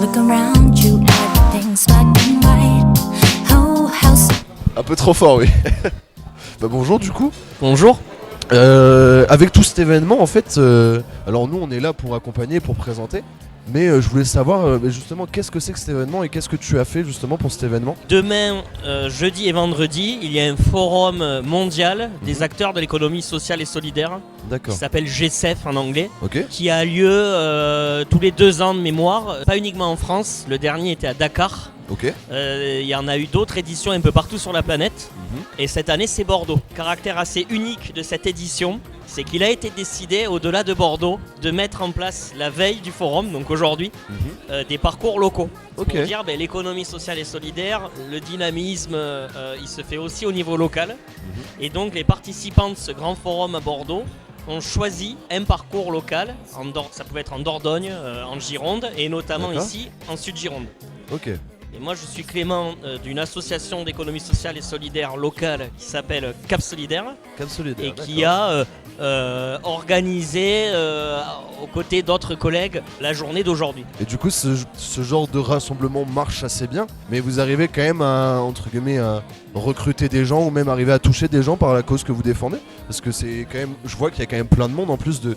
Look around you, everything's black and white. Oh, how Un peu trop fort, oui. Bah bonjour du coup. Bonjour. Avec tout cet événement en fait, alors nous on est là pour accompagner, pour présenter. Mais je voulais savoir justement qu'est-ce que c'est que cet événement et qu'est-ce que tu as fait justement pour cet événement. Demain, jeudi et vendredi, il y a un forum mondial des acteurs de l'économie sociale et solidaire qui D'accord. s'appelle GCEF en anglais, Ok. qui a lieu tous les 2 ans de mémoire, pas uniquement en France. Le dernier était à Dakar. Ok. Il y en a eu d'autres éditions un peu partout sur la planète. Et cette année, c'est Bordeaux. Caractère assez unique de cette édition, c'est qu'il a été décidé, au-delà de Bordeaux, de mettre en place la veille du forum, donc aujourd'hui, des parcours locaux. Ok. Pour dire l'économie sociale et solidaire, le dynamisme, il se fait aussi au niveau local. Et donc les participants de ce grand forum à Bordeaux ont choisi un parcours local, ça pouvait être en Dordogne, en Gironde, et notamment D'accord. ici, en Sud-Gironde. Ok. Et moi, je suis Clément d'une association d'économie sociale et solidaire locale qui s'appelle Cap Solidaire Cap Solidaire. et qui a organisé, aux côtés d'autres collègues, la journée d'aujourd'hui. Et du coup, ce genre de rassemblement marche assez bien, mais vous arrivez quand même à, entre guillemets, à recruter des gens ou même arriver à toucher des gens par la cause que vous défendez. Parce que c'est quand même, je vois qu'il y a quand même plein de monde en plus de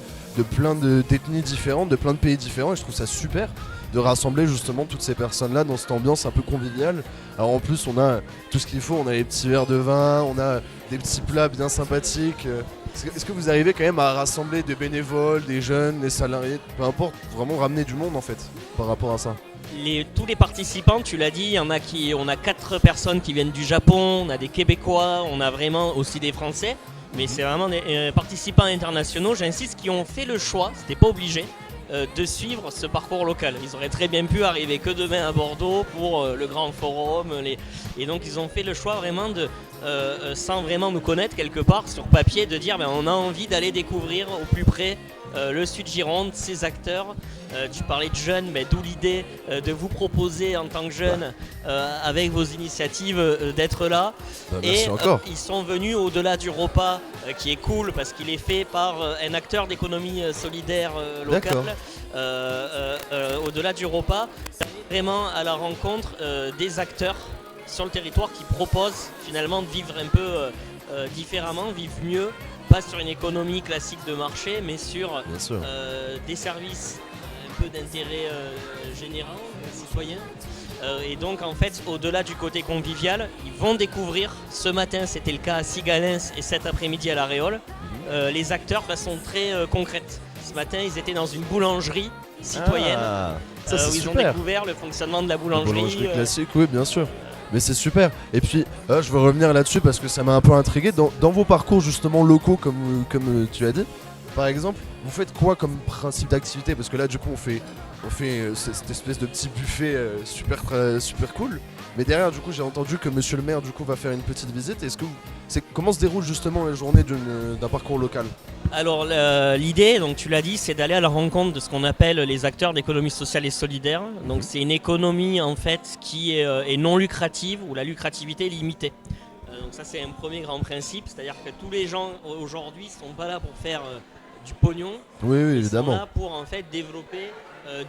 plein d'ethnies différentes, de plein de pays différents, et je trouve ça super de rassembler justement toutes ces personnes-là dans cette ambiance un peu conviviale. Alors en plus, on a tout ce qu'il faut, on a les petits verres de vin, on a des petits plats bien sympathiques. Est-ce que vous arrivez quand même à rassembler des bénévoles, des jeunes, des salariés, peu importe, vraiment ramener du monde en fait par rapport à ça? Tous les participants, tu l'as dit, on a 4 personnes qui viennent du Japon, on a des Québécois, on a vraiment aussi des Français, mais c'est vraiment des participants internationaux, j'insiste, qui ont fait le choix, c'était pas obligé, de suivre ce parcours local. Ils auraient très bien pu arriver que demain à Bordeaux pour le grand forum, et donc ils ont fait le choix vraiment de, sans vraiment nous connaître quelque part sur papier, de dire on a envie d'aller découvrir au plus près le Sud-Gironde, ses acteurs. Tu parlais de jeunes, mais d'où l'idée de vous proposer en tant que jeunes, avec vos initiatives, d'être là. Merci Et encore. ils sont venus au-delà du repas, qui est cool parce qu'il est fait par un acteur d'économie solidaire locale. Au-delà du repas, vraiment à la rencontre des acteurs sur le territoire qui proposent finalement de vivre un peu différemment, vivre mieux, pas sur une économie classique de marché, mais sur des services un peu d'intérêt général, citoyen. Et donc en fait, au-delà du côté convivial, ils vont découvrir, ce matin c'était le cas à Sigalens et cet après-midi à La Réole, les acteurs de façon très concrète. Ce matin, ils étaient dans une boulangerie citoyenne, Ça, c'est où ils ont super. découvert le fonctionnement de la La boulangerie. boulangerie classique, oui, bien sûr. Mais c'est super. Et puis, je veux revenir là-dessus parce que ça m'a un peu intrigué. Dans vos parcours justement locaux, comme tu as dit, par exemple, vous faites quoi comme principe d'activité? Parce que là, du coup, on fait cette espèce de petit buffet super cool. Mais derrière, du coup, j'ai entendu que Monsieur le maire, du coup, va faire une petite visite. Comment se déroule justement la journée d'un parcours local? Alors l'idée, donc tu l'as dit, c'est d'aller à la rencontre de ce qu'on appelle les acteurs d'économie sociale et solidaire. Donc c'est une économie en fait qui est non lucrative, où la lucrativité est limitée. Donc ça c'est un premier grand principe, c'est-à-dire que tous les gens aujourd'hui sont pas là pour faire du pognon. Oui, Ils évidemment. sont là pour en fait développer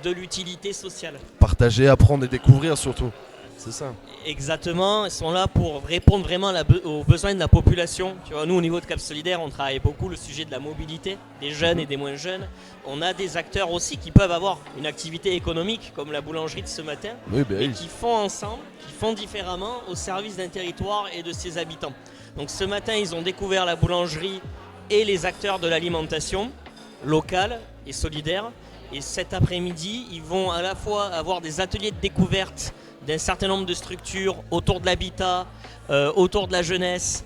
de l'utilité sociale. Partager, apprendre et découvrir surtout. C'est ça. Exactement, ils sont là pour répondre vraiment aux besoins de la population. Tu vois, nous au niveau de Cap Solidaire, on travaille beaucoup le sujet de la mobilité, des jeunes et des moins jeunes. On a des acteurs aussi qui peuvent avoir une activité économique, comme la boulangerie de ce matin, Oui, et qui font ensemble, qui font différemment au service d'un territoire et de ses habitants. Donc ce matin, ils ont découvert la boulangerie et les acteurs de l'alimentation locale et solidaire. Et cet après-midi, ils vont à la fois avoir des ateliers de découverte d'un certain nombre de structures autour de l'habitat, autour de la jeunesse,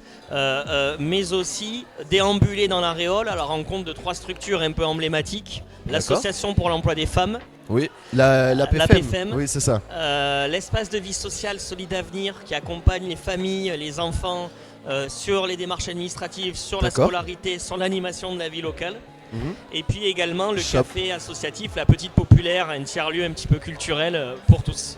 mais aussi déambuler dans la Réole à la rencontre de 3 structures un peu emblématiques. L'Association pour l'emploi des femmes, Oui, la PFM. PFM. Oui, c'est ça. l'espace de vie sociale Solide Avenir qui accompagne les familles, les enfants sur les démarches administratives, sur la scolarité, sur l'animation de la vie locale. Et puis également le café associatif, la Petite Populaire, un tiers-lieu un petit peu culturel pour tous.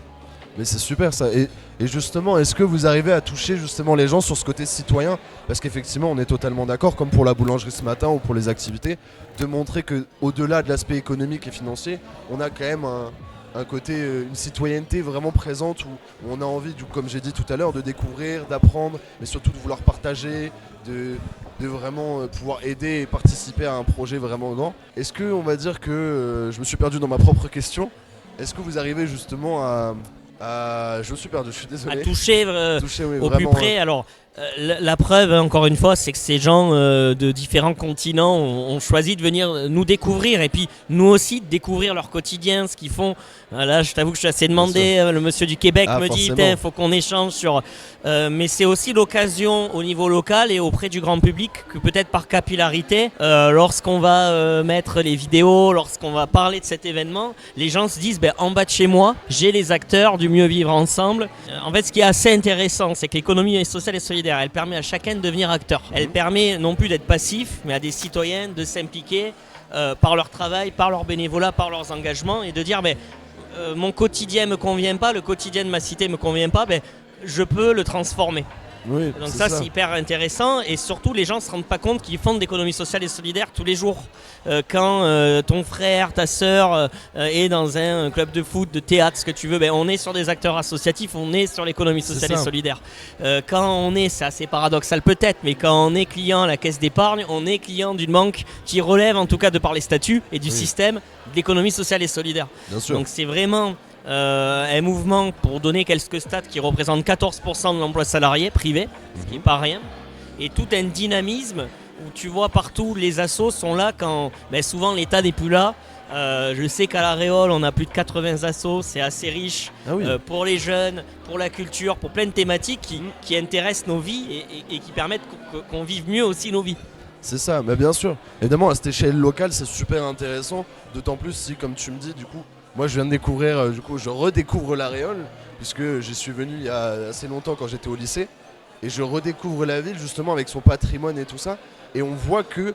Mais c'est super ça. Et justement, est-ce que vous arrivez à toucher justement les gens sur ce côté citoyen? Parce qu'effectivement, on est totalement d'accord, comme pour la boulangerie ce matin ou pour les activités, de montrer que au-delà de l'aspect économique et financier, on a quand même un côté, une citoyenneté vraiment présente où on a envie, comme j'ai dit tout à l'heure, de découvrir, d'apprendre, mais surtout de vouloir partager, de vraiment pouvoir aider et participer à un projet vraiment grand. Est-ce que on va dire que je me suis perdu dans ma propre question. Est-ce que vous arrivez justement je me suis perdu, je suis désolé. À toucher, Oui, au vraiment, plus près. Alors, la preuve, encore une fois, c'est que ces gens de différents continents ont choisi de venir nous découvrir et puis nous aussi de découvrir leur quotidien, ce qu'ils font. Là, je t'avoue que je suis assez demandé. Le monsieur du Québec me dit il faut qu'on échange sur. Mais c'est aussi l'occasion au niveau local et auprès du grand public que peut-être par capillarité, lorsqu'on va mettre les vidéos, lorsqu'on va parler de cet événement, les gens se disent en bas de chez moi, j'ai les acteurs du mieux vivre ensemble. En fait, ce qui est assez intéressant, c'est que l'économie sociale et solidaire, elle permet à chacun de devenir acteur. Elle permet non plus d'être passif, mais à des citoyens de s'impliquer par leur travail, par leur bénévolat, par leurs engagements et de dire mon quotidien me convient pas, le quotidien de ma cité me convient pas, je peux le transformer. Oui, Donc ça c'est hyper intéressant et surtout les gens ne se rendent pas compte qu'ils font de l'économie sociale et solidaire tous les jours. Quand ton frère, ta sœur est dans un club de foot, de théâtre, ce que tu veux, on est sur des acteurs associatifs, on est sur l'économie sociale et solidaire. Quand on est, c'est assez paradoxal peut-être, mais quand on est client à la caisse d'épargne, on est client d'une banque qui relève en tout cas de par les statuts et du système de l'économie sociale et solidaire. Bien sûr. Donc c'est vraiment... un mouvement, pour donner quelques stats, qui représente 14% de l'emploi salarié privé, ce qui n'est pas rien, et tout un dynamisme où tu vois partout les assos sont là quand souvent l'État n'est plus là. Je sais qu'à La Réole on a plus de 80 assos, c'est assez riche pour les jeunes, pour la culture, pour plein de thématiques qui intéressent nos vies et qui permettent qu'on vive mieux aussi nos vies. C'est ça, mais bien sûr. Évidemment, à cette échelle locale, c'est super intéressant, d'autant plus si, comme tu me dis, du coup, moi je viens de découvrir, je redécouvre La Réole, puisque j'y suis venu il y a assez longtemps quand j'étais au lycée, et je redécouvre la ville justement avec son patrimoine et tout ça, et on voit que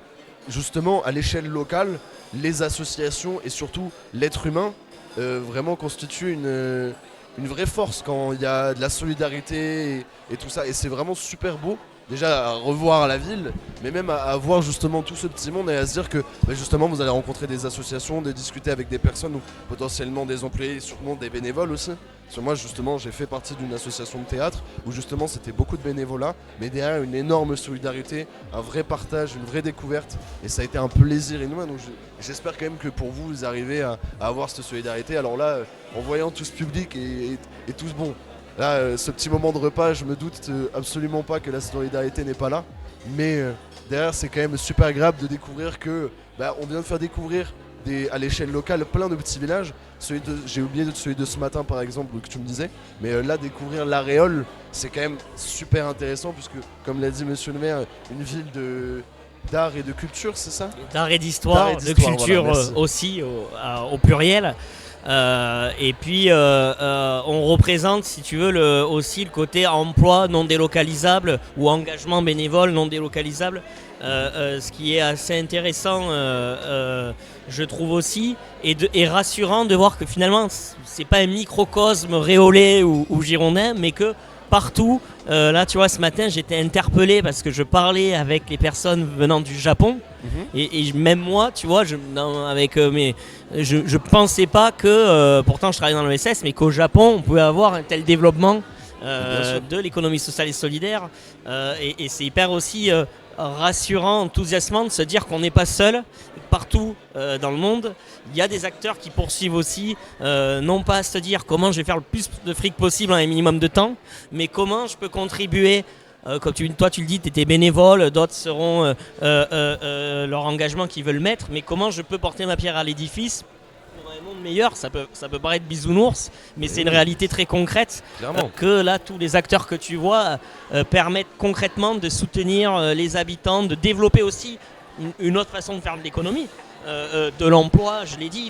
justement à l'échelle locale, les associations et surtout l'être humain vraiment constituent une vraie force quand il y a de la solidarité et tout ça, et c'est vraiment super beau. Déjà à revoir la ville, mais même à voir justement tout ce petit monde et à se dire que justement vous allez rencontrer des associations, de discuter avec des personnes ou potentiellement des employés, sûrement des bénévoles aussi. Parce que moi justement j'ai fait partie d'une association de théâtre où justement c'était beaucoup de bénévolat, mais derrière une énorme solidarité, un vrai partage, une vraie découverte, et ça a été un plaisir inouï. Donc j'espère quand même que pour vous, vous arrivez à avoir cette solidarité. Alors là, en voyant tout ce public et tout ce bon. Là, ce petit moment de repas, je me doute absolument pas que la solidarité n'est pas là. Mais derrière, c'est quand même super agréable de découvrir que on vient de faire découvrir à l'échelle locale plein de petits villages. J'ai oublié celui de ce matin par exemple que tu me disais. Mais là, découvrir La Réole, c'est quand même super intéressant puisque, comme l'a dit monsieur le maire, une ville d'art et de culture, c'est ça ? D'art et d'histoire, de culture aussi au pluriel. Et puis on représente, si tu veux, aussi le côté emploi non délocalisable ou engagement bénévole non délocalisable, ce qui est assez intéressant, je trouve aussi, et rassurant de voir que finalement c'est pas un microcosme réolais ou girondin, mais que partout, là tu vois, ce matin j'étais interpellé parce que je parlais avec les personnes venant du Japon. Et même moi, tu vois, je pensais pas que, pourtant je travaillais dans l'ESS, mais qu'au Japon on pouvait avoir un tel développement de l'économie sociale et solidaire. Et c'est hyper aussi rassurant, enthousiasmant de se dire qu'on n'est pas seul. Partout dans le monde, il y a des acteurs qui poursuivent aussi, non pas à se dire comment je vais faire le plus de fric possible en un minimum de temps, mais comment je peux contribuer. Comme toi tu le dis, tu étais bénévole, d'autres seront leur engagement qu'ils veulent mettre, mais comment je peux porter ma pierre à l'édifice pour un monde meilleur. Ça peut paraître bisounours, mais c'est une réalité très concrète, que là tous les acteurs que tu vois permettent concrètement de soutenir les habitants, de développer aussi une autre façon de faire de l'économie, de l'emploi, je l'ai dit,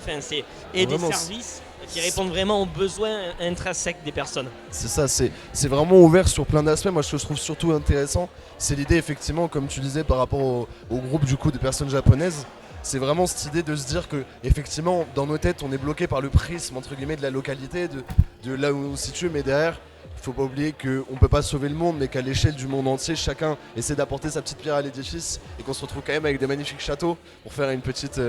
et des services qui répondent vraiment aux besoins intrinsèques des personnes. C'est ça, c'est vraiment ouvert sur plein d'aspects. Moi, ce que je trouve surtout intéressant, c'est l'idée, effectivement, comme tu disais, par rapport au groupe du coup de personnes japonaises. C'est vraiment cette idée de se dire que, effectivement, dans nos têtes, on est bloqué par le prisme, entre guillemets, de la localité, de là où on se situe, mais derrière, faut pas oublier qu'on peut pas sauver le monde, mais qu'à l'échelle du monde entier, chacun essaie d'apporter sa petite pierre à l'édifice et qu'on se retrouve quand même avec des magnifiques châteaux pour faire une petite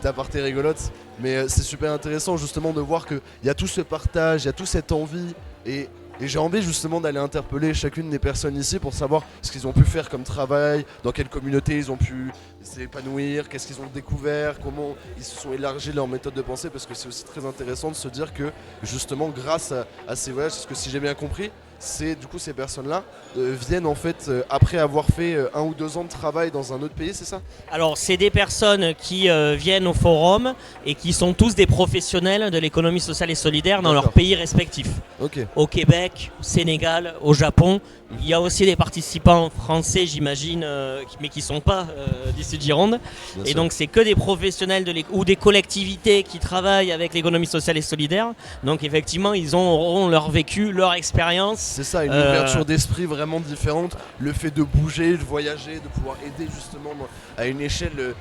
aparté rigolote. Mais c'est super intéressant justement de voir qu'il y a tout ce partage, il y a toute cette envie et j'ai envie justement d'aller interpeller chacune des personnes ici pour savoir ce qu'ils ont pu faire comme travail, dans quelle communauté ils ont pu s'épanouir, qu'est-ce qu'ils ont découvert, comment ils se sont élargis leur méthode de pensée, parce que c'est aussi très intéressant de se dire que justement grâce à ces voyages, parce que si j'ai bien compris, c'est du coup ces personnes-là viennent en fait après avoir fait 1 ou 2 ans de travail dans un autre pays, c'est ça? Alors, c'est des personnes qui viennent au forum et qui sont tous des professionnels de l'économie sociale et solidaire dans leur D'accord. pays respectifs. Ok. Au Québec, au Sénégal, au Japon. Il y a aussi des participants français, j'imagine, mais qui ne sont pas d'ici de Gironde. Bien Et sûr. donc, c'est que des professionnels ou des collectivités qui travaillent avec l'économie sociale et solidaire. Donc, effectivement, ils auront leur vécu, leur expérience. C'est ça, une ouverture d'esprit vraiment différente, le fait de bouger, de voyager, de pouvoir aider justement à une échelle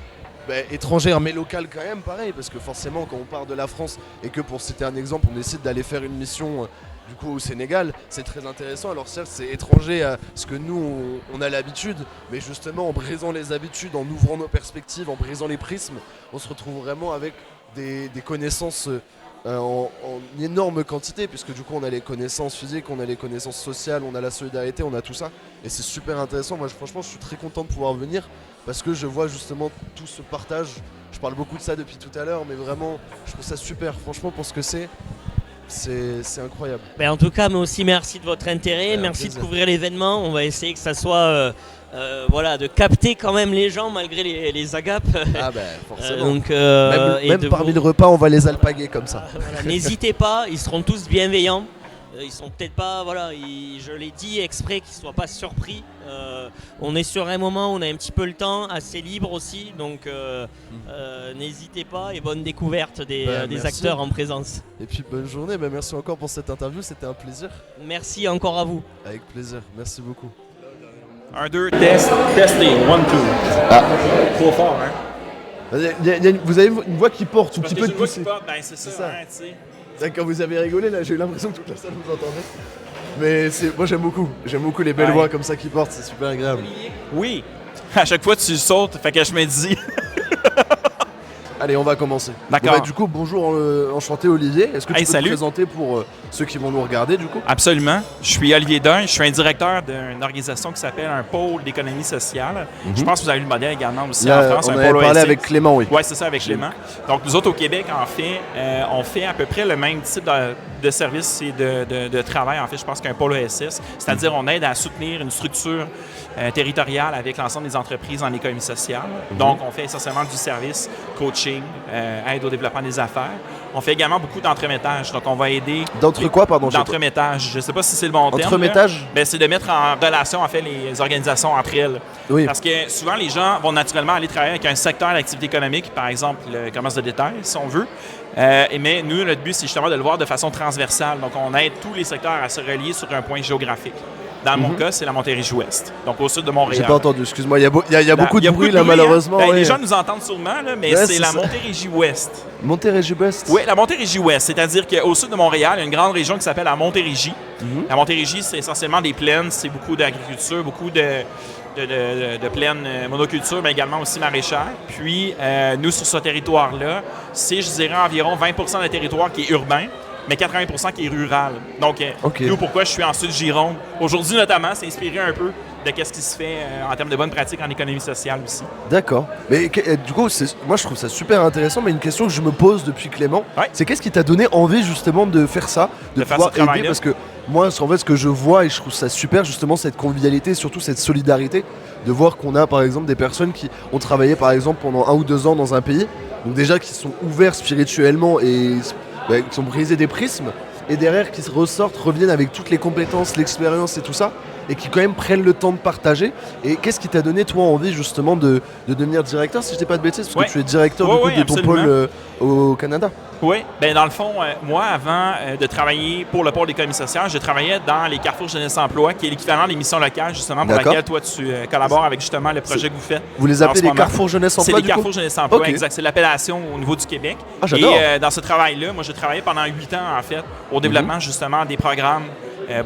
étrangère mais locale quand même, pareil, parce que forcément quand on part de la France et que pour citer un exemple, on décide d'aller faire une mission du coup au Sénégal, c'est très intéressant. Alors certes c'est étranger à ce que nous on a l'habitude, mais justement en brisant les habitudes, en ouvrant nos perspectives, en brisant les prismes, on se retrouve vraiment avec des connaissances en énorme quantité, puisque du coup on a les connaissances physiques, on a les connaissances sociales, on a la solidarité, on a tout ça, et c'est super intéressant. Moi franchement je suis très content de pouvoir venir, parce que je vois justement tout ce partage. Je parle beaucoup de ça depuis tout à l'heure, mais vraiment je trouve ça super, franchement, pour ce que c'est incroyable. Ben, en tout cas, mais aussi merci de votre intérêt, Ouais, merci de plaisir. couvrir l'événement. On va essayer que ça soit, voilà, de capter quand même les gens malgré les agapes. Ah ben forcément. Donc, et même de parmi vous- le repas on va les alpaguer comme ça. Voilà, n'hésitez pas, ils seront tous bienveillants. Ils sont peut-être pas, voilà, je l'ai dit exprès qu'ils soient pas surpris. On est sur un moment où on a un petit peu le temps, assez libre aussi, donc n'hésitez pas et bonne découverte des Merci. acteurs en présence. Et puis bonne journée, merci encore pour cette interview, c'était un plaisir. Merci encore à vous. Avec plaisir, merci beaucoup. 1, 2, test, testing, 1, 2. Ah. Trop fort, hein? Vous avez une voix qui porte, un Parce petit que peu tu de vois poussée. qu'il porte, ben c'est C'est ça, ça. hein, tu sais. Quand vous avez rigolé là, j'ai eu l'impression que toute la salle vous entendait. Mais moi j'aime beaucoup les belles Ouais. voix comme ça qui portent, c'est super agréable. Oui. À chaque fois, tu sautes, fait que je me dis. Allez, on va commencer. D'accord. Du coup, bonjour, enchanté Olivier. Est-ce que tu Hey, peux salut. te présenter pour ceux qui vont nous regarder du coup? Absolument. Je suis Olivier Dain. Je suis un directeur d'une organisation qui s'appelle un pôle d'économie sociale. Je pense que vous avez vu le modèle également aussi en Là, France, on un avait pôle parlé OSS. avec Clément, oui. Oui, c'est ça, avec Clément. Donc, nous autres, au Québec, en fait, on fait à peu près le même type de service et de travail, en fait, je pense qu'un pôle ESS. C'est-à-dire, on aide à soutenir une structure territoriale avec l'ensemble des entreprises en économie sociale. Donc, on fait essentiellement du service, coaching, aide au développement des affaires. On fait également beaucoup d'entremettage. Donc, on va aider... D'entre quoi, pardon? D'entremettage. Je ne sais pas si c'est le bon terme. Entremettage? Ben, c'est de mettre en relation, en fait, les organisations entre elles. Oui. Parce que souvent, les gens vont naturellement aller travailler avec un secteur d'activité économique, par exemple le commerce de détail, si on veut. Mais nous, notre but, c'est justement de le voir de façon transversale. Donc, on aide tous les secteurs à se relier sur un point géographique. Dans mon cas, c'est la Montérégie-Ouest, donc au sud de Montréal. J'ai pas entendu, excuse-moi, il y a beaucoup de bruit là, hein. malheureusement. Ben, ouais. Les gens nous entendent sûrement, là, mais Ouais, c'est c'est la ça. Montérégie-Ouest. Montérégie-Ouest? Oui, la Montérégie-Ouest, c'est-à-dire qu'au sud de Montréal, il y a une grande région qui s'appelle la Montérégie. La Montérégie, c'est essentiellement des plaines, c'est beaucoup d'agriculture, beaucoup de plaines monoculture, mais également aussi maraîchères. Puis, nous, sur ce territoire-là, c'est, je dirais, environ 20 de territoire qui est urbain, mais 80 qui est rural. Donc, Ok. nous, pourquoi je suis en Sud-Gironde? Aujourd'hui, notamment, c'est inspiré un peu de ce qui se fait en termes de bonnes pratiques en économie sociale aussi. D'accord. Mais du coup, moi je trouve ça super intéressant, mais une question que je me pose depuis Clément, Ouais. c'est qu'est-ce qui t'a donné envie justement de faire ça, de faire pouvoir ce travail-là? aider? Parce que moi, en fait, ce que je vois, et je trouve ça super, justement, cette convivialité, surtout cette solidarité, de voir qu'on a par exemple des personnes qui ont travaillé par exemple pendant 1 ou 2 ans dans un pays, donc déjà qui sont ouverts spirituellement et qui ont brisé des prismes, et derrière qui se ressortent, reviennent avec toutes les compétences, l'expérience et tout ça, et qui quand même prennent le temps de partager. Et qu'est-ce qui t'a donné toi envie justement de devenir directeur, si je dis pas de bêtises, parce Ouais. que tu es directeur Ouais, du coup, ouais, de ton absolument. pôle au Canada. Oui, bien dans le fond, moi, avant de travailler pour le pôle d'économie sociale, je travaillais dans les Carrefour Jeunesse Emploi, qui est l'équivalent des missions locales, justement, pour D'accord. laquelle toi, tu collabores avec justement le projet que vous faites. Vous les en appelez ce les moment. Carrefour Jeunesse C'est Emploi les du coup? Carrefour Jeunesse Emploi, Ok. exact. C'est l'appellation au niveau du Québec. Ah, j'adore. Et dans ce travail-là, moi, j'ai travaillé pendant 8 ans, en fait, au développement, justement, des programmes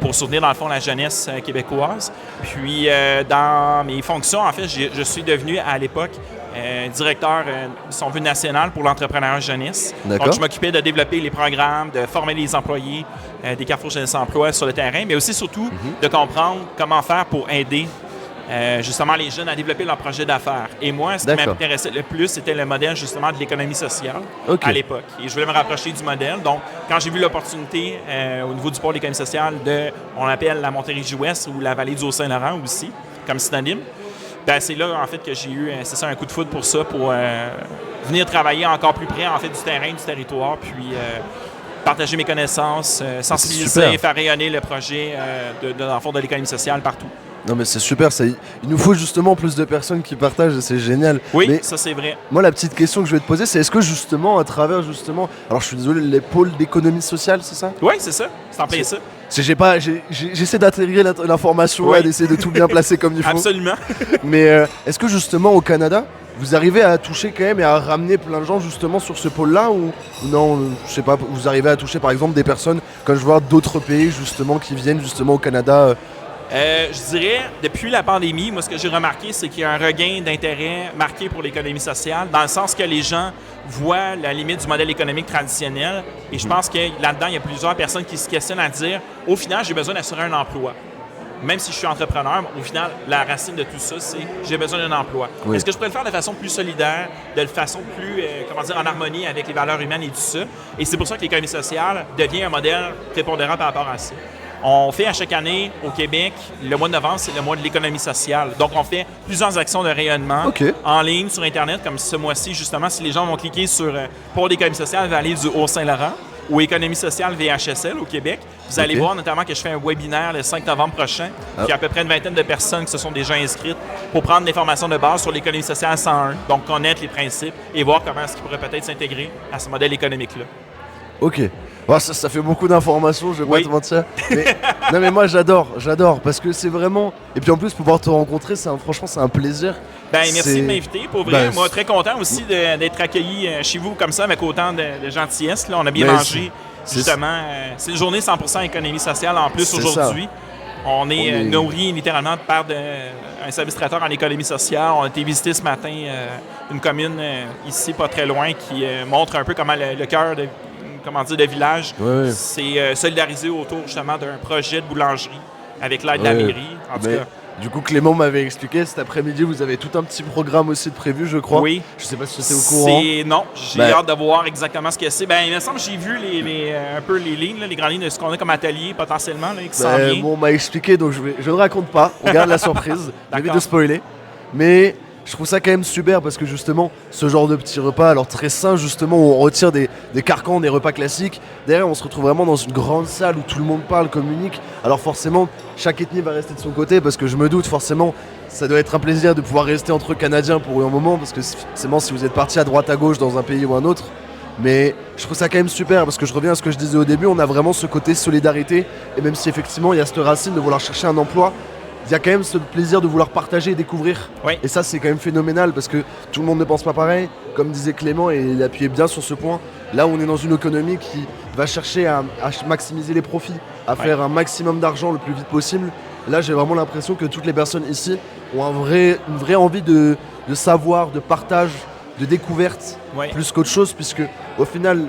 pour soutenir, dans le fond, la jeunesse québécoise. Puis, dans mes fonctions, en fait, je suis devenu, à l'époque, directeur, si on veut, national pour l'entrepreneuriat jeunesse. D'accord. Donc, je m'occupais de développer les programmes, de former les employés des Carrefour Jeunesse Emploi sur le terrain, mais aussi, surtout, de comprendre comment faire pour aider justement les jeunes à développer leur projet d'affaires. Et moi, ce qui D'accord. m'intéressait le plus, c'était le modèle justement de l'économie sociale Ok. à l'époque. Et je voulais me rapprocher du modèle. Donc, quand j'ai vu l'opportunité au niveau du pôle d'économie sociale de, on l'appelle la Montérégie-Ouest ou la vallée du Haut-Saint-Laurent aussi, comme synonyme, ben, c'est là, en fait, que j'ai eu, c'est ça, un coup de foudre pour ça, pour venir travailler encore plus près, en fait, du terrain, du territoire, puis partager mes connaissances, sensibiliser, super. faire rayonner le projet dans le fond, de l'économie sociale partout. Non mais c'est super, il nous faut justement plus de personnes qui partagent et c'est génial. Oui, Mais ça c'est vrai. moi la petite question que je vais te poser c'est est-ce que justement à travers justement, alors je suis désolé, les pôles d'économie sociale c'est ça? Oui, c'est ça. C'est en plein ça. Parce que j'essaie d'intégrer l'information, Oui. d'essayer de tout bien placer comme il faut. Absolument. Mais est-ce que justement au Canada, vous arrivez à toucher quand même et à ramener plein de gens justement sur ce pôle-là ou non, je sais pas, vous arrivez à toucher par exemple des personnes, quand je vois d'autres pays justement qui viennent justement au Canada Je dirais, depuis la pandémie, moi, ce que j'ai remarqué, c'est qu'il y a un regain d'intérêt marqué pour l'économie sociale, dans le sens que les gens voient la limite du modèle économique traditionnel. Et je pense que là-dedans, il y a plusieurs personnes qui se questionnent à dire, au final, j'ai besoin d'assurer un emploi. Même si je suis entrepreneur, au final, la racine de tout ça, c'est j'ai besoin d'un emploi. Oui. Est-ce que je pourrais le faire de façon plus solidaire, de façon plus, en harmonie avec les valeurs humaines et tout ça? Et c'est pour ça que l'économie sociale devient un modèle prépondérant par rapport à ça. On fait à chaque année au Québec, le mois de novembre, c'est le mois de l'économie sociale. Donc, on fait plusieurs actions de rayonnement Ok. en ligne, sur Internet, comme ce mois-ci, justement, si les gens vont cliquer sur Pôle d'économie sociale Vallée du Haut-Saint-Laurent ou Économie sociale VHSL au Québec, vous allez Ok. voir notamment que je fais un webinaire le 5 novembre prochain, Ah. puis il y a à peu près une vingtaine de personnes qui se sont déjà inscrites pour prendre des formations de base sur l'économie sociale 101, donc connaître les principes et voir comment est-ce qu'ils pourraient peut-être s'intégrer à ce modèle économique-là. Ok. Bon, ça fait beaucoup d'informations, je vais Oui. pas te mentir. Mais, non mais moi j'adore, parce que c'est vraiment... Et puis en plus pouvoir te rencontrer, franchement c'est un plaisir. Ben, merci C'est- de m'inviter, pour vrai. Ben, Moi, très content aussi d'être accueilli chez vous comme ça, avec autant de gentillesse. Là. On a bien Mais mangé, c'est- justement. C'est une journée 100% économie sociale en plus C'est aujourd'hui. On est, On est- nourri littéralement par un service traiteur en économie sociale. On a été visiter ce matin une commune ici, pas très loin, qui montre un peu comment le cœur de village Ouais. s'est solidarisé autour justement d'un projet de boulangerie avec l'aide de la Ouais. mairie. En tout Mais, cas, du coup Clément m'avait expliqué, cet après-midi vous avez tout un petit programme aussi de prévu je crois. oui. Je sais pas si tu es au courant. Non, j'ai Ben- hâte de voir exactement ce que c'est. Ben, il me semble que j'ai vu un peu les lignes, là, les grandes lignes de ce qu'on a comme atelier potentiellement, là, qui s'en Ben, vient. bon, on m'a expliqué donc je ne raconte pas, on garde la surprise, j'évite D'accord. de spoiler. Mais je trouve ça quand même super parce que justement, ce genre de petit repas, alors très sain justement, où on retire des carcans, des repas classiques, derrière on se retrouve vraiment dans une grande salle où tout le monde parle, communique. Alors forcément, chaque ethnie va rester de son côté parce que je me doute forcément, ça doit être un plaisir de pouvoir rester entre Canadiens pour un moment parce que forcément si vous êtes parti à droite à gauche dans un pays ou un autre. Mais je trouve ça quand même super parce que je reviens à ce que je disais au début, on a vraiment ce côté solidarité et même si effectivement il y a cette racine de vouloir chercher un emploi, il y a quand même ce plaisir de vouloir partager et découvrir. Oui. Et ça, c'est quand même phénoménal parce que tout le monde ne pense pas pareil. Comme disait Clément, et il appuyait bien sur ce point, là, on est dans une économie qui va chercher à maximiser les profits, à faire un maximum d'argent le plus vite possible. Là, j'ai vraiment l'impression que toutes les personnes ici ont une vraie envie de savoir, de partage, de découverte, Oui. plus qu'autre chose, puisque au final,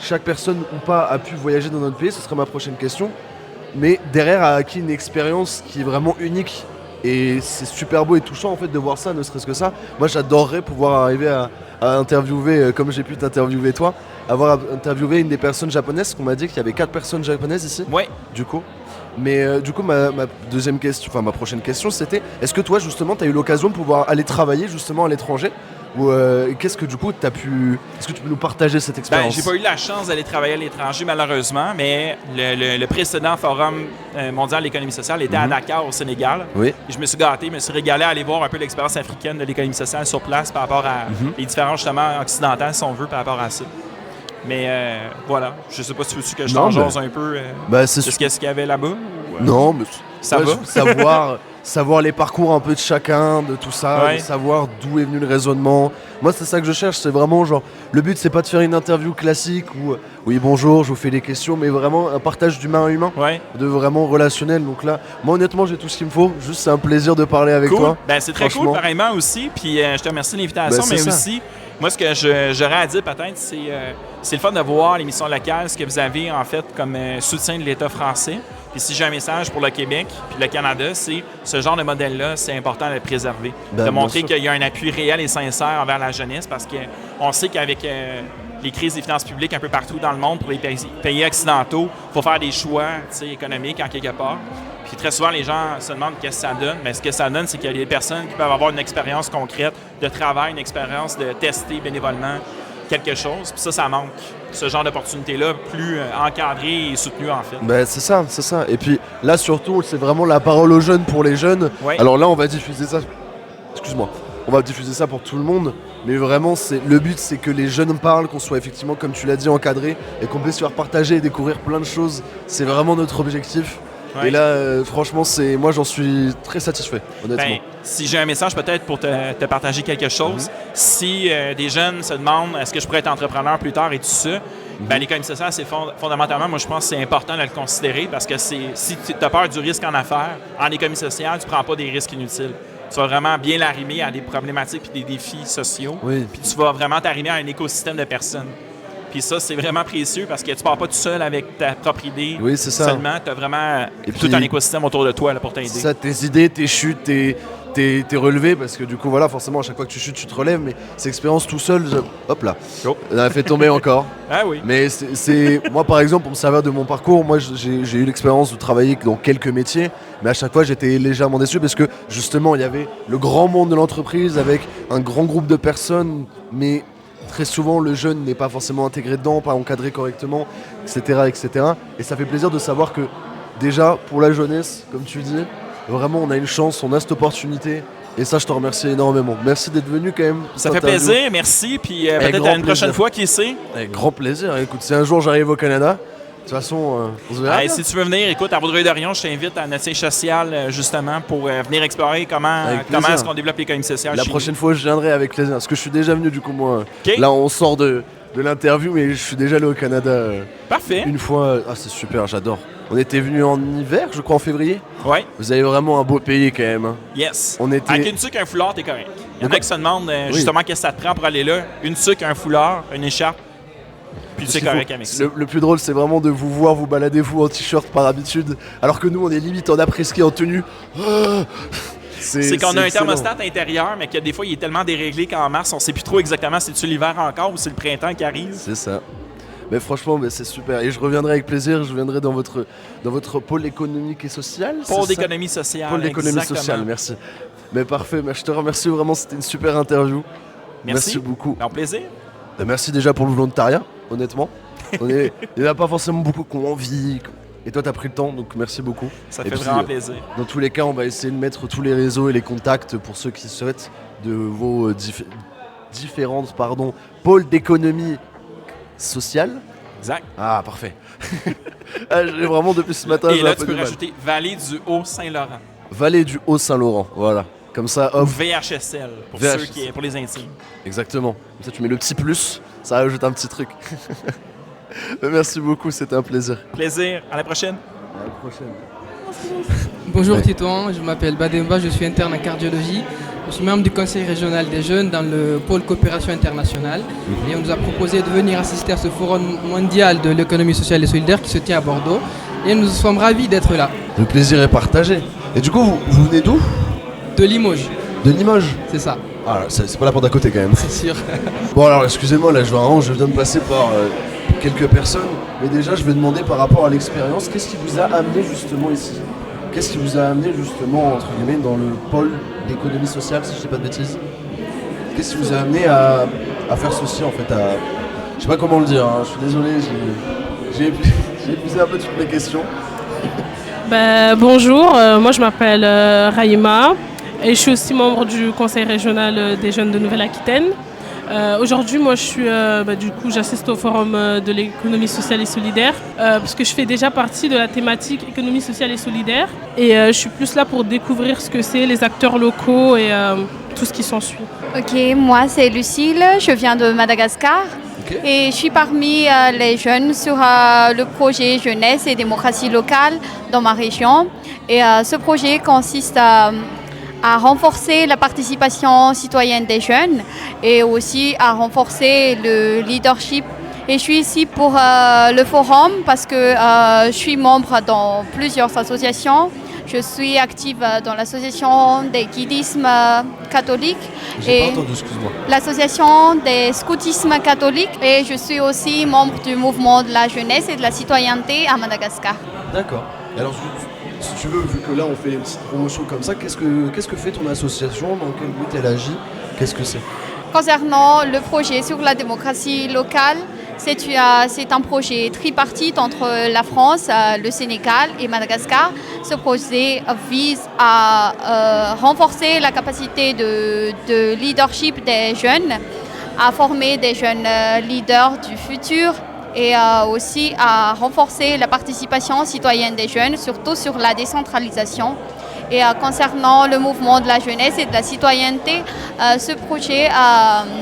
chaque personne ou pas a pu voyager dans notre pays, ce serait ma prochaine question. Mais derrière a acquis une expérience qui est vraiment unique et c'est super beau et touchant en fait de voir ça, ne serait-ce que ça. Moi j'adorerais pouvoir arriver à interviewer, comme j'ai pu t'interviewer toi, avoir interviewé une des personnes japonaises, qu'on m'a dit qu'il y avait 4 personnes japonaises ici, Oui. du coup. Mais du coup ma deuxième question, enfin ma prochaine question c'était, est-ce que toi justement tu as eu l'occasion de pouvoir aller travailler justement à l'étranger ou qu'est-ce que du coup tu as pu, est-ce que tu peux nous partager cette Ben, expérience? j'ai pas eu la chance d'aller travailler à l'étranger, malheureusement, mais le précédent Forum mondial de l'économie sociale était à Dakar, au Sénégal. Oui. Et je me suis gâté, je me suis régalé à aller voir un peu l'expérience africaine de l'économie sociale sur place par rapport à les différences justement occidentales, si on veut, par rapport à ça. Mais voilà, je sais pas si tu veux que je Non, t'en mais- jase un peu Bah c'est de ce qu'il y avait là-bas. Ou, Non, mais Ça ouais, va? je veux savoir. savoir les parcours un peu de chacun, de tout ça, Ouais. de savoir d'où est venu le raisonnement. Moi, c'est ça que je cherche, c'est vraiment genre, le but, c'est pas de faire une interview classique où, oui, bonjour, je vous fais des questions, mais vraiment un partage d'humain à humain, Ouais. de vraiment relationnel. Donc là, moi, honnêtement, j'ai tout ce qu'il me faut. Juste, c'est un plaisir de parler avec Cool. toi. Ben, c'est très cool, Franchement. pareillement aussi. Puis je te remercie de l'invitation, Ben, c'est mais ça. aussi, moi, ce que j'aurais à dire peut-être, c'est le fun de voir l'émission locale, ce que vous avez en fait comme soutien de l'État français. Puis si j'ai un message pour le Québec puis le Canada, c'est ce genre de modèle-là, c'est important de le préserver. Ben, de bien montrer sûr. qu'il y a un appui réel et sincère envers la jeunesse parce qu'on sait qu'avec les crises des finances publiques un peu partout dans le monde pour les pays occidentaux, il faut faire des choix économiques en quelque part. Puis très souvent, les gens se demandent qu'est-ce que ça donne. Mais ce que ça donne, c'est qu'il y a des personnes qui peuvent avoir une expérience concrète de travail, une expérience de tester bénévolement quelque chose. Puis ça manque. Ce genre d'opportunité-là, plus encadrée et soutenue, en fait. Ben, c'est ça, c'est ça. Et puis là, surtout, c'est vraiment la parole aux jeunes pour les jeunes. Ouais. Alors là, on va diffuser ça. Excuse-moi. On va diffuser ça pour tout le monde. Mais vraiment, le but, c'est que les jeunes parlent, qu'on soit effectivement, comme tu l'as dit, encadré et qu'on puisse se faire partager et découvrir plein de choses. C'est vraiment notre objectif. Ouais. Et là, franchement, moi, j'en suis très satisfait, honnêtement. Ben, si j'ai un message peut-être pour te partager quelque chose, si des jeunes se demandent est-ce que je pourrais être entrepreneur plus tard et tout ça, ben, l'économie sociale, c'est fondamentalement, moi je pense que c'est important de le considérer parce que si tu as peur du risque en affaires, en économie sociale, tu ne prends pas des risques inutiles. Tu vas vraiment bien l'arrimer à des problématiques et des défis sociaux. Oui. Puis tu vas vraiment t'arrimer à un écosystème de personnes. Puis ça, c'est vraiment précieux parce que tu pars pas tout seul avec ta propre idée. Oui, c'est ça. Seulement, tu as vraiment Et tout puis- un écosystème autour de toi là, pour t'aider. C'est ça, tes idées, tes chutes, tes relevés, parce que du coup, voilà, forcément, à chaque fois que tu chutes, tu te relèves, mais cette expérience tout seul, hop là, Oh. on a fait tomber encore. Ah oui. Mais moi, par exemple, pour me servir de mon parcours, moi, j'ai eu l'expérience de travailler dans quelques métiers, mais à chaque fois, j'étais légèrement déçu parce que justement, il y avait le grand monde de l'entreprise avec un grand groupe de personnes, mais très souvent, le jeune n'est pas forcément intégré dedans, pas encadré correctement, etc., etc. Et ça fait plaisir de savoir que déjà, pour la jeunesse, comme tu dis, vraiment, on a une chance, on a cette opportunité. Et ça, je te remercie énormément. Merci d'être venu quand même. Ça fait plaisir, merci. Puis peut-être grand à une prochaine plaisir. fois, qui sait. Avec grand plaisir. Écoute, si un jour j'arrive au Canada, de toute façon, on se verra. Hey, bien. si tu veux venir, écoute, à Vaudreuil-Dorion, je t'invite à notre siège social, justement, pour venir explorer comment Avec plaisir. est-ce qu'on développe l'économie sociale La chez prochaine fois, je viendrai avec plaisir. Parce que je suis déjà venu, du coup, moi. OK. Là, on sort de l'interview, mais je suis déjà allé au Canada nous. Parfait. une fois. Ah, c'est super, j'adore. On était venu en hiver, je crois, en février. Ouais. Vous avez vraiment un beau pays quand même. Hein. Yes. On était- Avec une tuque, un foulard, t'es correct. Il y en a Donc- qui se demandent Oui. justement qu'est-ce que ça te prend pour aller là. Une tuque, un foulard, une écharpe, puis Parce c'est qu'il faut- correct avec ça. Le plus drôle, c'est vraiment de vous voir vous balader, vous en t-shirt par habitude, alors que nous, on est limite en après-ski, en tenue. Ah, C'est qu'on a un excellent. thermostat intérieur, mais que des fois, il est tellement déréglé qu'en mars, on sait plus trop exactement si c'est l'hiver encore ou si c'est le printemps qui arrive. C'est ça. Mais franchement, c'est super. Et je reviendrai avec plaisir. Je viendrai dans votre pôle économique et social. Pôle c'est ça d'économie sociale. Pôle d'économie exactement. sociale, merci. Mais parfait, mais je te remercie vraiment. C'était une super interview. Merci. beaucoup. Un plaisir. Merci déjà pour le volontariat, honnêtement. Il n'y en a pas forcément beaucoup qui ont envie. Et toi, tu as pris le temps, donc merci beaucoup. Ça Et fait puis, vraiment plaisir. Dans tous les cas, on va essayer de mettre tous les réseaux et les contacts pour ceux qui souhaitent de vos différentes pôles d'économie sociale. Exact. Ah, parfait. Ah, j'ai vraiment, depuis ce matin, Et j'ai là, un tu peu peux du mal. rajouter Vallée du Haut-Saint-Laurent. Vallée du Haut-Saint-Laurent, voilà. Comme ça, Ou hop, VHSL, pour VHSL. pour les intimes. exactement. Comme ça, tu mets le petit plus, ça rajoute un petit truc. Mais merci beaucoup, c'était un plaisir. Plaisir. À la prochaine. À la prochaine. Bonjour Ouais. Titouan, je m'appelle Bademba, je suis interne en cardiologie. Je suis membre du conseil régional des jeunes dans le pôle coopération internationale. Et on nous a proposé de venir assister à ce forum mondial de l'économie sociale et solidaire qui se tient à Bordeaux. Et nous sommes ravis d'être là. Le plaisir est partagé. Et du coup, vous venez d'où? De Limoges, De Limoges. c'est ça, Ah, c'est pas la porte d'à côté quand même. c'est sûr. Bon alors excusez-moi, là je viens de passer par quelques personnes, mais déjà je vais demander par rapport à l'expérience, qu'est-ce qui vous a amené justement ici? Qu'est-ce qui vous a amené justement entre guillemets dans le pôle d'économie sociale, si je dis pas de bêtises? Qu'est-ce qui vous a amené à faire ceci en fait? Je sais pas comment le dire, hein, je suis désolé, j'ai épuisé un peu toutes mes questions. Bonjour, moi je m'appelle Raïma et je suis aussi membre du conseil régional des jeunes de Nouvelle-Aquitaine. Aujourd'hui, moi, j'assiste au forum de l'économie sociale et solidaire parce que je fais déjà partie de la thématique économie sociale et solidaire. Et je suis plus là pour découvrir ce que c'est, les acteurs locaux et tout ce qui s'ensuit. Ok, moi c'est Lucille, je viens de Madagascar. Ok. Et je suis parmi les jeunes sur le projet Jeunesse et démocratie locale dans ma région. Et ce projet consiste à renforcer la participation citoyenne des jeunes et aussi à renforcer le leadership. Et je suis ici pour le forum parce que je suis membre dans plusieurs associations. Je suis active dans l'association des guidismes catholiques J'ai et pas entendu, excuse-moi. l'association des scoutismes catholiques et je suis aussi membre du mouvement de la jeunesse et de la citoyenneté à Madagascar. D'accord. Et alors, si tu veux, vu que là on fait une petite promotion comme ça, qu'est-ce que fait ton association? Dans quel but elle agit? Qu'est-ce que c'est? Concernant le projet sur la démocratie locale, c'est un projet tripartite entre la France, le Sénégal et Madagascar. Ce projet vise à renforcer la capacité de leadership des jeunes, à former des jeunes leaders du futur et aussi à renforcer la participation citoyenne des jeunes, surtout sur la décentralisation. Et concernant le mouvement de la jeunesse et de la citoyenneté, ce projet,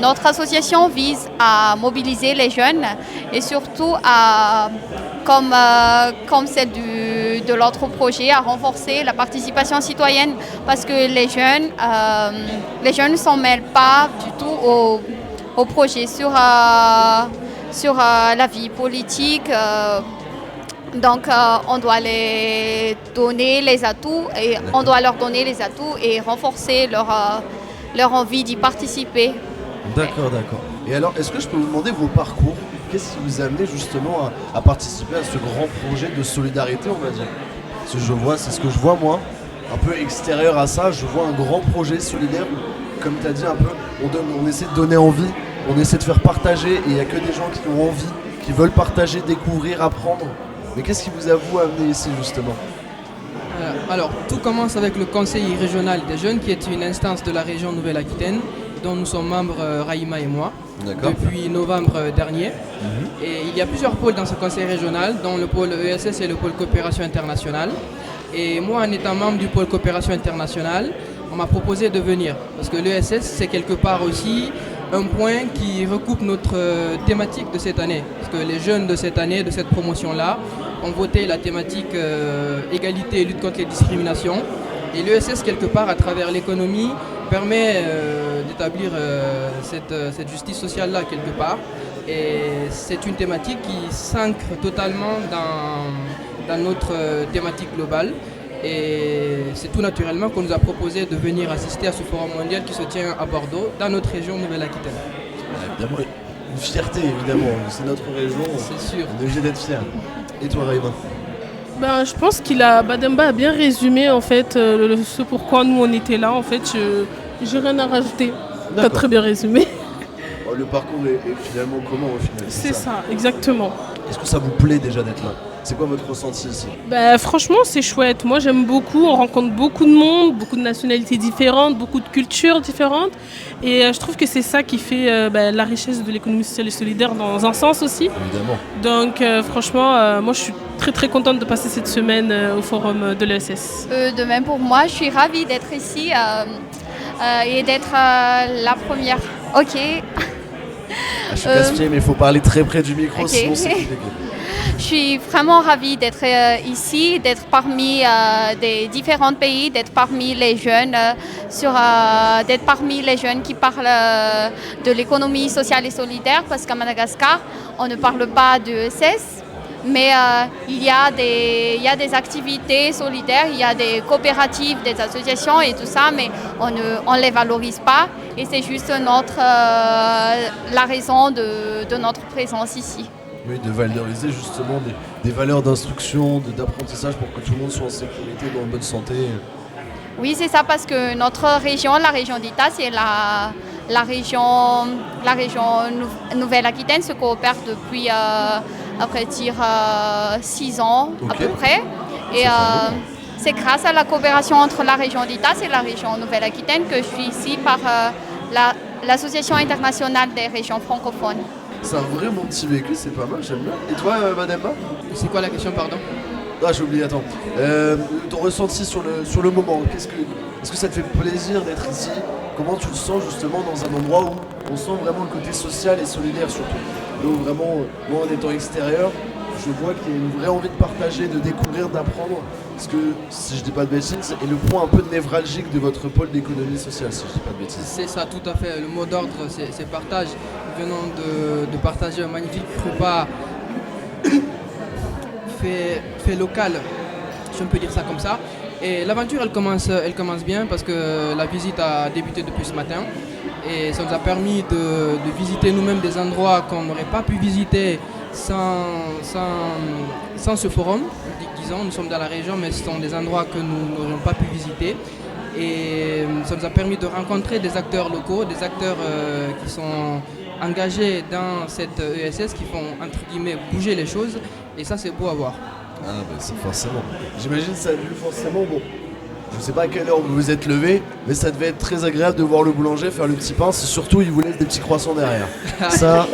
notre association vise à mobiliser les jeunes et surtout comme celle de l'autre projet, à renforcer la participation citoyenne parce que les jeunes ne s'en mêlent pas du tout au projet sur la vie politique. Donc on doit les donner les atouts et on doit leur donner les atouts et renforcer leur envie d'y participer. D'accord. Et alors, est-ce que je peux vous demander vos parcours? Qu'est-ce qui vous a amené justement à participer à ce grand projet de solidarité, on va dire? Parce que c'est ce que je vois moi, un peu extérieur à ça, je vois un grand projet solidaire où, comme tu as dit un peu, on essaie de donner envie, on essaie de faire partager et il n'y a que des gens qui ont envie, qui veulent partager, découvrir, apprendre. Mais qu'est-ce qui vous a amené ici justement? Alors, tout commence avec le Conseil régional des jeunes, qui est une instance de la région Nouvelle-Aquitaine, dont nous sommes membres, Raïma et moi, depuis novembre dernier. Et il y a plusieurs pôles dans ce conseil régional, dont le pôle ESS et le pôle coopération internationale. Et moi, en étant membre du pôle coopération internationale, on m'a proposé de venir, parce que l'ESS, c'est quelque part aussi un point qui recoupe notre thématique de cette année. Parce que les jeunes de cette année, de cette promotion-là, ont voté la thématique égalité et lutte contre les discriminations. Et l'ESS, quelque part, à travers l'économie, permet d'établir cette justice sociale-là, quelque part. Et c'est une thématique qui s'ancre totalement dans notre thématique globale. Et c'est tout naturellement qu'on nous a proposé de venir assister à ce forum mondial qui se tient à Bordeaux, dans notre région Nouvelle-Aquitaine. Évidemment, une fierté, évidemment, c'est notre région, C'est sûr. on est obligé d'être fiers. Et toi, Raïma? Je pense Bademba a bien résumé en fait ce pourquoi nous on était là. En fait, j'ai rien à rajouter. T'as D'accord. très bien résumé. Le parcours est finalement comment au final? C'est ça, exactement. Est-ce que ça vous plaît déjà d'être là? C'est quoi votre ressenti ici? Franchement, c'est chouette. Moi, j'aime beaucoup. On rencontre beaucoup de monde, beaucoup de nationalités différentes, beaucoup de cultures différentes. Et je trouve que c'est ça qui fait la richesse de l'économie sociale et solidaire dans un sens aussi. Évidemment. Donc, franchement, moi, je suis très, très contente de passer cette semaine au forum de l'ESS. De même pour moi, je suis ravie d'être ici et d'être la première. Ok. Je suis casse-pied, mais il faut parler très près du micro, Ok. sinon c'est compliqué. Je suis vraiment ravie d'être ici, d'être parmi des différents pays, d'être parmi les jeunes, d'être parmi les jeunes qui parlent de l'économie sociale et solidaire, parce qu'à Madagascar, on ne parle pas de ESS, mais il y a des activités solidaires, il y a des coopératives, des associations et tout ça, mais on ne les valorise pas, et c'est juste la raison de notre présence ici. Oui, de valoriser justement des valeurs d'instruction, d'apprentissage pour que tout le monde soit en sécurité, dans bonne santé. Oui, c'est ça, parce que notre région, la région d'Ita, c'est la région Nouvelle-Aquitaine, se coopère depuis, après dire, 6 ans à peu près. Et c'est grâce à la coopération entre la région d'Ita et la région Nouvelle-Aquitaine que je suis ici par l'Association internationale des régions francophones. C'est un vrai mon petit vécu, c'est pas mal, j'aime bien. Et toi, Madame Ma? C'est quoi la question, pardon? Ah, j'ai oublié, attends. Ton ressenti sur le moment, est-ce que ça te fait plaisir d'être ici? Comment tu te sens justement dans un endroit où on sent vraiment le côté social et solidaire surtout? Donc vraiment, moi en étant extérieur, je vois qu'il y a une vraie envie de partager, de découvrir, d'apprendre. Parce que, si je dis pas de bêtises, c'est le point un peu névralgique de votre pôle d'économie sociale, si je dis pas de bêtises. C'est ça, tout à fait. Le mot d'ordre, c'est partage. Nous venons de partager un magnifique repas fait local, si on peut dire ça comme ça. Et l'aventure, elle commence bien parce que la visite a débuté depuis ce matin. Et ça nous a permis de visiter nous-mêmes des endroits qu'on n'aurait pas pu visiter sans ce forum. Disons, nous sommes dans la région, mais ce sont des endroits que nous n'aurions pas pu visiter. Et ça nous a permis de rencontrer des acteurs locaux, des acteurs qui sont engagés dans cette ESS, qui font, entre guillemets, bouger les choses. Et ça, c'est beau à voir. Ah bah c'est forcément. J'imagine ça a dû forcément, bon, je sais pas à quelle heure vous vous êtes levé, mais ça devait être très agréable de voir le boulanger faire le petit pain, surtout il vous laisse des petits croissants derrière. Ça,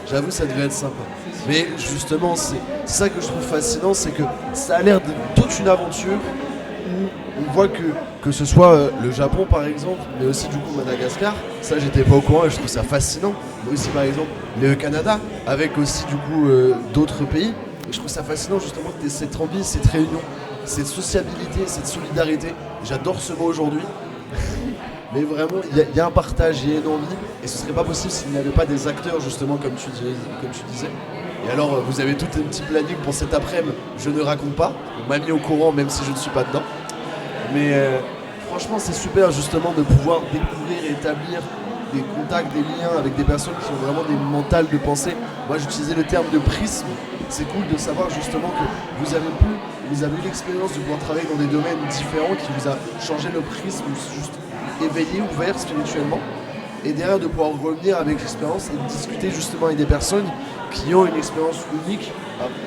j'avoue ça devait être sympa. Mais justement, c'est ça que je trouve fascinant, c'est que ça a l'air de toute une aventure où on voit que ce soit le Japon par exemple, mais aussi du coup Madagascar, ça j'étais pas au courant et je trouve ça fascinant. Mais aussi par exemple le Canada, avec aussi du coup d'autres pays. Et je trouve ça fascinant justement que tu aies cette envie, cette réunion, cette sociabilité, cette solidarité. J'adore ce mot aujourd'hui. Mais vraiment, il y a un partage, il y a une envie. Et ce serait pas possible s'il n'y avait pas des acteurs justement comme tu disais. Et alors, vous avez tout un petit planning pour cet après-midi. Je ne raconte pas. On m'a mis au courant même si je ne suis pas dedans. Mais franchement, c'est super justement de pouvoir découvrir et établir des contacts, des liens avec des personnes qui ont vraiment des mentales de pensée. Moi, j'utilisais le terme de prisme. C'est cool de savoir justement que vous avez eu l'expérience de pouvoir travailler dans des domaines différents qui vous a changé le prisme, juste éveillé, ouvert spirituellement. Et derrière, de pouvoir revenir avec l'expérience et de discuter justement avec des personnes qui ont une expérience unique,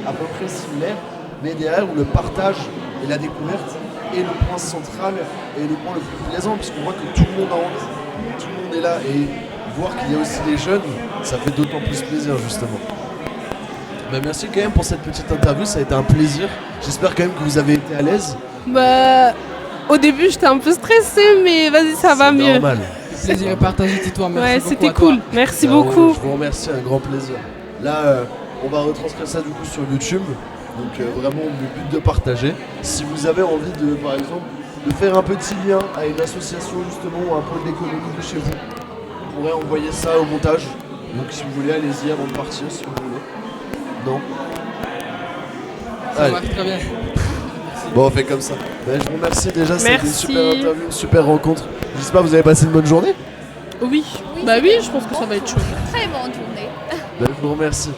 à peu près similaire, mais derrière où le partage et la découverte est le point central et le point le plus plaisant, puisqu'on voit que tout le monde a envie, tout le monde est là, et voir qu'il y a aussi des jeunes, ça fait d'autant plus plaisir justement. Ben merci quand même pour cette petite interview, ça a été un plaisir. J'espère quand même que vous avez été à l'aise. Bah, au début, j'étais un peu stressée, mais vas-y, ça va mieux. Normal. Le plaisir est partagé, Tito. Merci Ouais, beaucoup c'était à toi. cool. Merci Ben, beaucoup. Je vous remercie, un grand plaisir. Là, on va retranscrire ça du coup sur YouTube. Donc vraiment le but de partager. Si vous avez envie de, par exemple, de faire un petit lien à une association justement ou un pôle d'économie de chez vous, vous pourrez envoyer ça au montage. Donc si vous voulez, allez-y avant de partir si vous voulez. Non. Ça Allez. marche très bien. Bon, on fait comme ça. Ben, je vous remercie déjà, c'était une Merci. super interview, une super rencontre. J'espère que vous avez passé une bonne journée. Oui. Bah oui, je pense que ça va être chouette. Très bonne journée. Ben, je vous remercie.